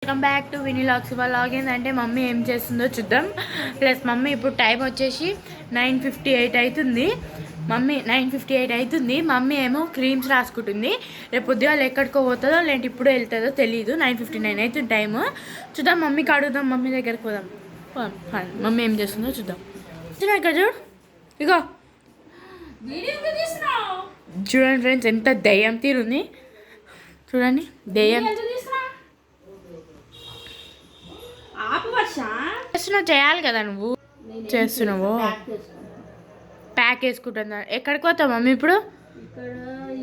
Welcome back to వినీలాగ్స్. Vlog ఏంటంటే mummy ఏం చేస్తుందో చూద్దాం. ప్లస్ మమ్మీ ఇప్పుడు టైం వచ్చేసి 9:58 అవుతుంది. మమ్మీ 9:58 అవుతుంది. మమ్మీ ఏమో క్రీమ్స్ రాసుకుంటుంది. రేపు పొద్దుగాల ఎక్కడికో పోతుందో లేదంటే ఇప్పుడు వెళ్తుందో తెలియదు. 9:59 అవుతుంది టైము. చూద్దాం, మమ్మీకి అడుగుదాం. మమ్మీ దగ్గరికి పోదాం. మమ్మీ ఏం చేస్తుందో చూద్దాం. ఇక్కడ చూడు, ఇగో చూడండి ఫ్రెండ్స్, ఎంత దయ్యం తీరుంది చూడండి. దయ్యం చేస్తున్నావు, చేయాలి కదా నువ్వు. చేస్తున్నావు, ప్యాక్ వేసుకుంటుందా. ఎక్కడికి పోతావు మమ్మీ ఇప్పుడు?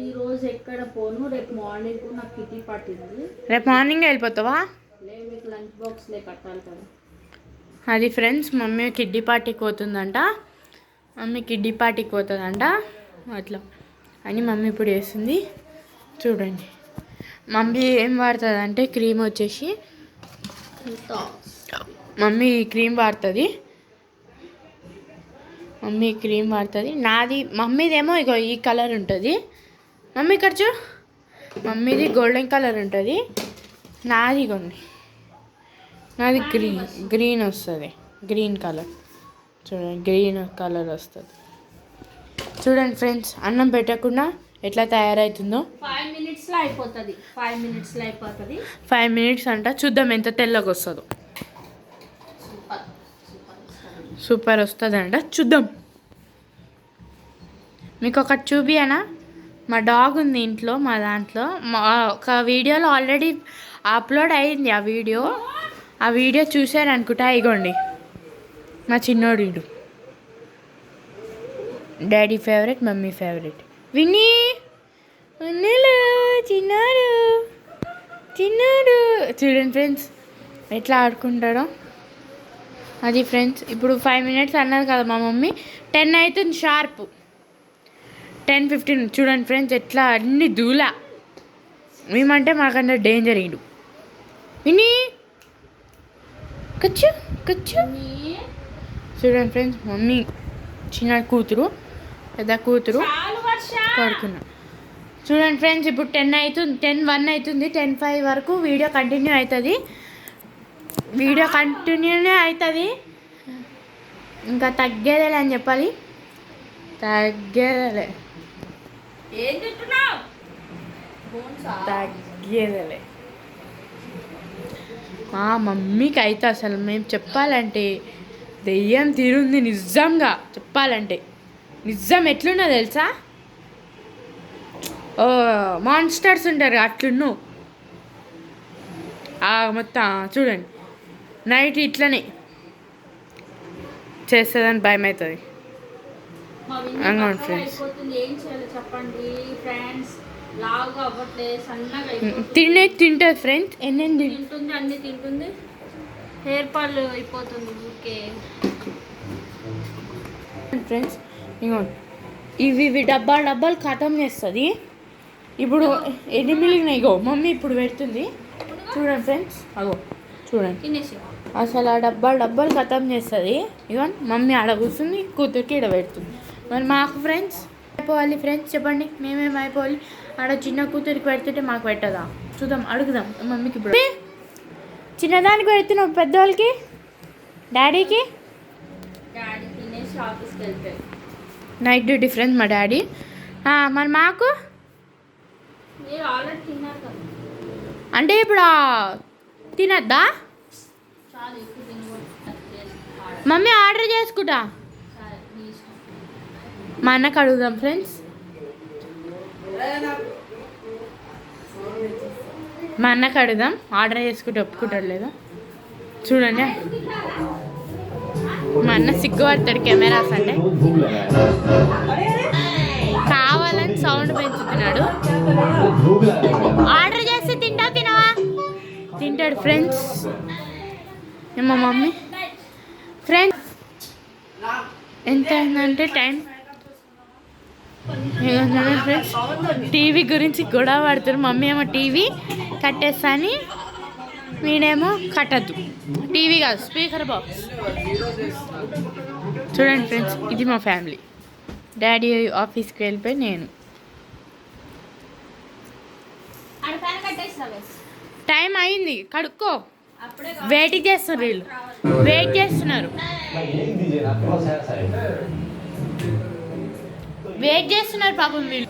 ఈరోజు ఎక్కడ పోను, రేపు మార్నింగ్ నాకు కిటీ పట్టింది. రేపు మార్నింగ్ వెళ్ళిపోతావా? మీకు లంచ్ బాక్స్లే కట్టాలి కదా. అది ఫ్రెండ్స్, మమ్మీ కిడ్డీ పార్టీకి పోతుందంట. మమ్మీ కిడ్డీ పార్టీకి పోతుందంట. అట్లా అని మమ్మీ ఇప్పుడు వేస్తుంది చూడండి. మమ్మీ ఏం వాడుతుంది అంటే క్రీమ్ వచ్చేసి మమ్మీ క్రీమ్ వాడుతుంది. మమ్మీ క్రీమ్ వాడుతుంది. నాది మమ్మీదేమో ఇగో ఈ కలర్ ఉంటుంది. మమ్మీ ఖర్చు మమ్మీది గోల్డెన్ కలర్ ఉంటుంది. నాది కొన్ని నాది గ్రీన్ వస్తుంది. గ్రీన్ కలర్ చూడండి, గ్రీన్ కలర్ వస్తుంది. చూడండి ఫ్రెండ్స్, అన్నం పెట్టకుండా ఎట్లా తయారవుతుందో. 5 minutesలో అయిపోతుంది. 5 minutesలో అయిపోతుంది. 5 minutes అంట. చూద్దాం ఎంత తెల్లగా వస్తుందో. సూపర్ వస్తుందంట, చూద్దాం. మీకు ఒకటి చూపియనా? మా డాగ్ ఉంది ఇంట్లో, మా దాంట్లో. ఒక వీడియోలో ఆల్రెడీ అప్లోడ్ అయింది ఆ వీడియో చూసారు అనుకుంటా. ఇగోండి మా చిన్నోడు. వీడు daddy favourite, mummy favourite. Vinni చిన్నాడు చూడండి ఫ్రెండ్స్ ఎట్లా ఆడుకుంటాడో. అది ఫ్రెండ్స్, ఇప్పుడు 5 minutes అన్నది కదా మా మమ్మీ. 10 అవుతుంది షార్ప్. 10:15. చూడండి ఫ్రెండ్స్ ఎట్లా అన్ని దూల. మేమంటే మాకన్నా డేంజర్ ఇడు. విని కచ్చు చూడండి ఫ్రెండ్స్, మమ్మీ చిన్న కూతురు, పెద్ద కూతురు పడుకున్నా. చూడండి ఫ్రెండ్స్, ఇప్పుడు 10 అవుతుంది. 10:01 అవుతుంది. 10:05 వరకు వీడియో కంటిన్యూ అవుతుంది. ఇంకా తగ్గేదేలే అని చెప్పాలి. తగ్గేదేలే. మా మమ్మీకి అయితే అసలు మేము చెప్పాలంటే దెయ్యం తీరుంది. నిజంగా చెప్పాలంటే నిజం ఎట్లున్నా తెలుసా? మాన్స్టర్స్ ఉంటారు అట్లున్ను. మొత్తం చూడండి, నైట్ ఇట్లనే చేస్తుందని భయం అవుతుంది. తింటుంది ఫ్రెండ్స్. ఎన్ని తింటుంది, అన్ని తింటుంది. హెయిర్ ఫాల్ అయిపోతుంది ఊరికే. ఫ్రెండ్స్ ఇంకోటి ఇవి డబ్బాలు ఖతం చేస్తుంది. ఇప్పుడు ఎన్ని మిగిలినాయి ఇగో మమ్మీ ఇప్పుడు పెడుతుంది. చూడండి ఫ్రెండ్స్, అగో చూడండి అసలు ఆ డబ్బాలు ఖతం చేస్తుంది. ఇగో మమ్మీ ఆడ కూర్చుంది, కూతురికి ఈడ పెడుతుంది. మరి మాకు ఫ్రెండ్స్ అయిపోవాలి. ఫ్రెండ్స్ చెప్పండి, మేమేమి అయిపోవాలి? ఆడ చిన్న కూతురికి పెడుతుంటే మాకు పెట్టదా? చూద్దాం, అడుగుదాం మమ్మీకి. ఇప్పుడు చిన్నదానికి పెడుతున్నావు, పెద్దవాళ్ళకి డాడీకి ఆఫీస్కి వెళ్తాయి. నైట్ డ్యూటీ ఫ్రెండ్స్ మా డాడీ. మరి మాకు అంటే ఇప్పుడు తినద్దా? మమ్మీ ఆర్డర్ చేసుకుంటా. మా అన్నకు అడుగుదాం ఫ్రెండ్స్. మా అన్నకు అడుగుదాం ఆర్డర్ చేసుకుంటే ఒప్పుకుంటాడు లేదా చూడండి. మా అన్న సిగ్గుపడతాడు కెమెరాస్ అంటే. కావాలని సౌండ్ పెంచుతున్నాడు. ఆర్డర్ చేస్తే తినవా? తింటాడు ఫ్రెండ్స్. మా మమ్మీ ఫ్రెండ్స్ ఎంత అయిందంటే టైం ఫ్రెండ్స్. టీవీ గురించి గొడవ పడుతున్నారు. మమ్మీ ఏమో టీవీ కట్టేస్తా అని, వీడేమో కట్టద్దు. టీవీ కాదు, స్పీకర్ బాక్స్. చూడండి ఫ్రెండ్స్, ఇది మా ఫ్యామిలీ. డాడీ ఆఫీస్కి వెళ్ళిపోయి నేను టైం అయింది, కడుక్కో. అప్పుడే వెయిట్ చేస్తున్నారు వీళ్ళు, వెయిట్ చేస్తున్నారు, వెయిట్ చేస్తున్నారు పాపం వీళ్ళు.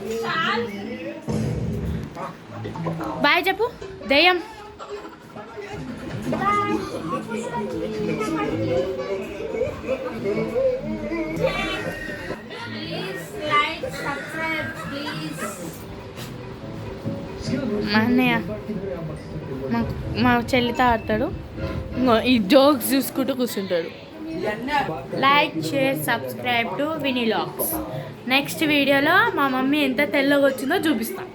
బాయ్ చెప్పు దయ్యం. Please like subscribe please. మా అన్నయ్య మా చెల్లితో ఆడతాడు, ఇంకో ఈ జోక్స్ చూసుకుంటూ కూర్చుంటాడు. లైక్ షేర్ సబ్స్క్రైబ్ టు వినీలాగ్స్. నెక్స్ట్ వీడియోలో మా మమ్మీ ఎంత తెల్లగా వచ్చిందో చూపిస్తాం.